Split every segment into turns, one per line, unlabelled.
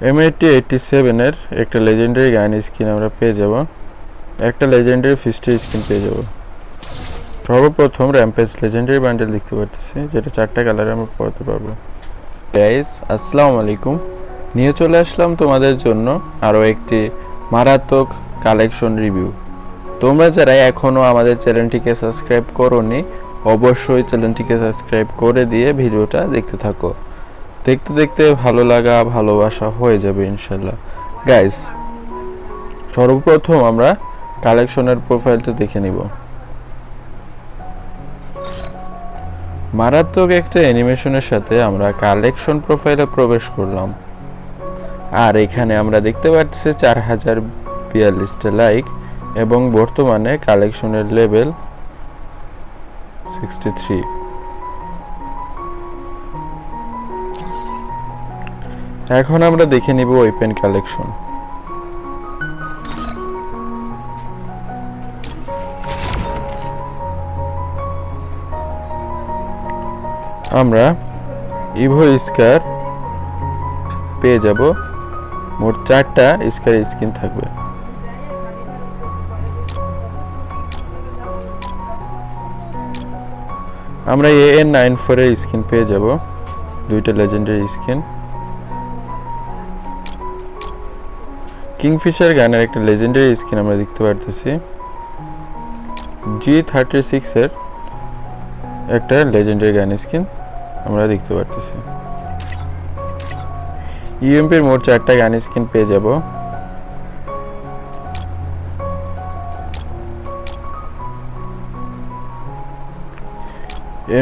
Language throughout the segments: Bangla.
M8087 এর একটা লেজেন্ডারি গান স্কিন আমরা পেয়ে যাব, একটা লেজেন্ডারি ফিস্টের স্কিন পেয়ে যাব। সর্বপ্রথম র্যাম্পেজ লেজেন্ডারি বান্ডেল দেখতে পাচ্ছি, যেটা 4টা কালারে আমরা পড়তে পারবো। গাইস আসসালামু আলাইকুম, নিয়ে চলে আসলাম তোমাদের জন্য আরও একটি মারাত্মক কালেকশন রিভিউ। তোমরা যারা এখনও আমাদের চ্যানেলটিকে সাবস্ক্রাইব করোনি, অবশ্যই চ্যানেলটিকে সাবস্ক্রাইব করে দিয়ে ভিডিওটা দেখতে থাকো। দেখতে দেখতে ভালো লাগা ভালোবাসা হয়ে যাবে ইনশাল্লাহ। গাইস সর্বপ্রথম আমরা কালেকশনের প্রোফাইলটা দেখে নিব। মারাত্মক একটা অ্যানিমেশনের সাথে আমরা কালেকশন প্রোফাইলে প্রবেশ করলাম, আর এখানে আমরা দেখতে পাচ্ছি 4042টা লাইক এবং বর্তমানে কালেকশনের লেভেল 63। এখন আমরা দেখে নিব ওয়েপেন কালেকশন। আমরা ইভো স্কার পেয়ে যাব, মোট 4টা স্কার স্কিন থাকবে। আমরা AN94 এর স্কিন পেয়ে যাব, 2টা লেজেন্ডারি স্কিন। কিংফিশার গানের একটা লেজেন্ডারি স্কিন আমরা দেখতে পারতেছি। G36 এর একটা লেজেন্ডারি গান স্কিন আমরা দেখতে পারতেছি। UMP এর মোট 4টা গান স্কিন পেয়ে যাব।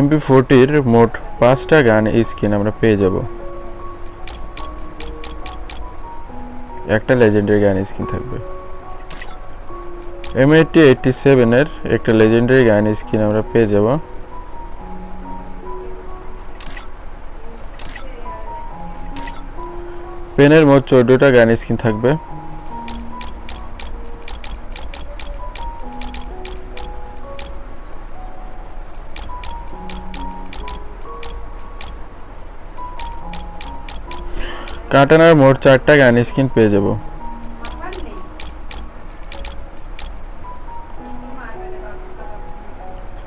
MP40 এর মোট 5টা গান স্কিন আমরা পেয়ে যাব। একটা লেজেন্ডারি গান স্কিন থাকবে। M8087 এর একটা লেজেন্ডারি গান স্কিন আমরা পেয়ে যাব। পেনের মোট 14টা গান স্কিন থাকবে। কাটানার মোট 4টা গান স্কিন পেয়ে যাব।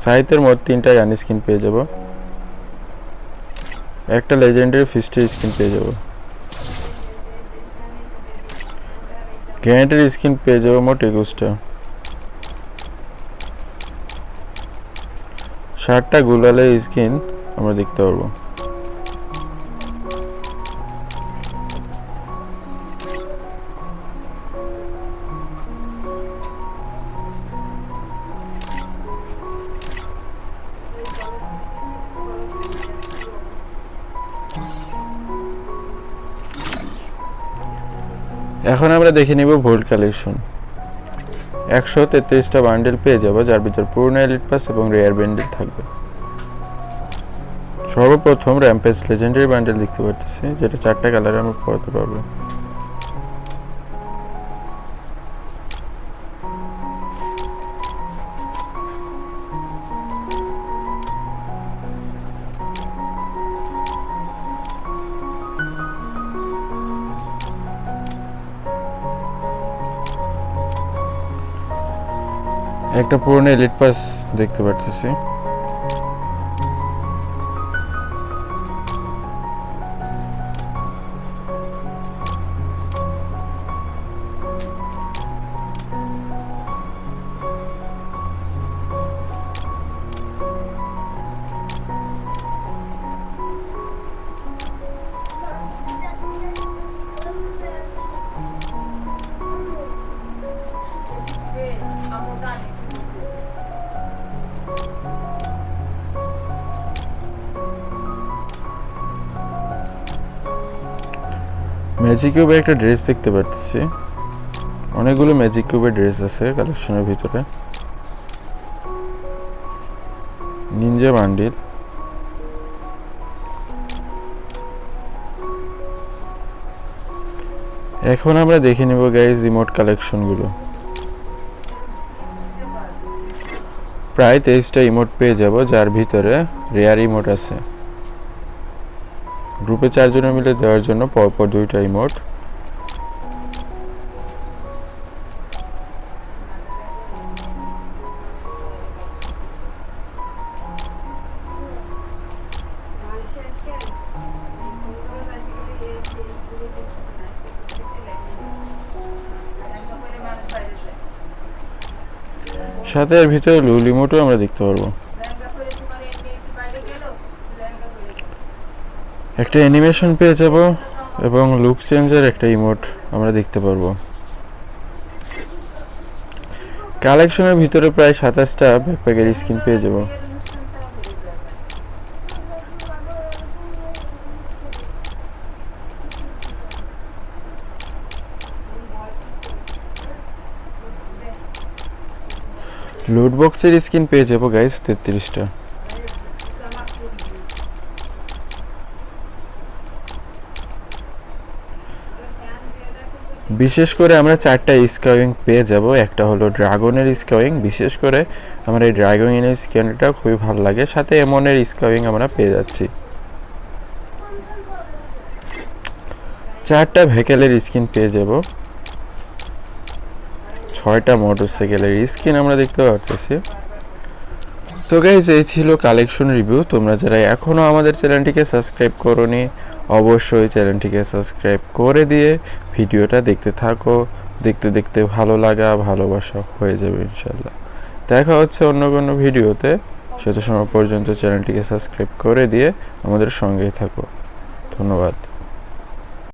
সাইতের মোট 3টা গান স্কিন পেয়ে যাব। একটা লেজেন্ডারি ফিস্টের স্কিন পেয়ে যাব। গ্যানেটের স্কিন পেয়ে যাব মোট 21টা। 60টা গুলালের স্কিন আমরা দেখতে পারবো। এখন আমরা দেখে নিব ভোল্ট কালেকশন। 133টা বান্ডেল পেয়ে যাব, যার ভিতর পুরনো এলিট পাস এবং রেয়ার বান্ডেল থাকবে। সর্বপ্রথম র্যাম্পেজ লেজেন্ডারি বান্ডেল দেখতে পাচ্ছি, যেটা 4টা কালারে আমরা পড়তে পারবো। একটা পুরনো এলিট পাস দেখতে পাচ্ছি। ম্যাজিক কিউবের একটা ড্রেস দেখতে পাচ্ছি। অনেকগুলো ম্যাজিক কিউবের ড্রেস আছে কালেকশনের ভিতরে। নিনজা বান্ডিল, এখন আমরা দেখে নিব গাইস ইমোট কালেকশনগুলো। প্রায় 23টা ইমোট পেয়ে যাব, যার ভিতরে রেয়ার ইমোট আছে। গ্রুপে 4 জনে মিলে দেওয়ার জন্য পরপর 2টা ইমোট সাথে এর ভিতরে লুলিমোটও আমরা দেখতে পারবো। একটা অ্যানিমেশন পেয়ে যাব এবং লুক চেঞ্জের একটা ইমোট আমরা দেখতে পারবো। কালেকশনের ভিতরে প্রায় 27টা ব্যাকপ্যাকের স্কিন পেয়ে যাব। লুট বক্সের স্কিন পেয়ে যাবো গাইস 33টা। বিশেষ করে আমরা 4টা স্কাউইং পেয়ে যাব। একটা হলো ড্রাগনের স্কাউইং, বিশেষ করে আমার এই ড্রাগনের স্কিনটা খুবই ভালো লাগে। সাথে এমনের স্কাউইং আমরা পেয়ে যাচ্ছি। 4টা ভেহিকেলের স্কিন পেয়ে যাব। 6টা মোটরসাইকেলের স্কিন আমরা দেখতে পাচ্ছি। তো গাইজ এই ছিল কালেকশন রিভিউ। তোমরা যারা এখনও আমাদের চ্যানেলটিকে সাবস্ক্রাইব করোনি অবশ্যই চ্যানেলটিকে সাবস্ক্রাইব করে দিয়ে ভিডিওটা দেখতে থাকো। দেখতে দেখতে ভালো লাগা ভালোবাসা হয়ে যাবে ইনশাল্লাহ। দেখা হচ্ছে অন্য কোনো ভিডিওতে। সেটা সময় পর্যন্ত চ্যানেলটিকে সাবস্ক্রাইব করে দিয়ে আমাদের সঙ্গেই থাকো। ধন্যবাদ।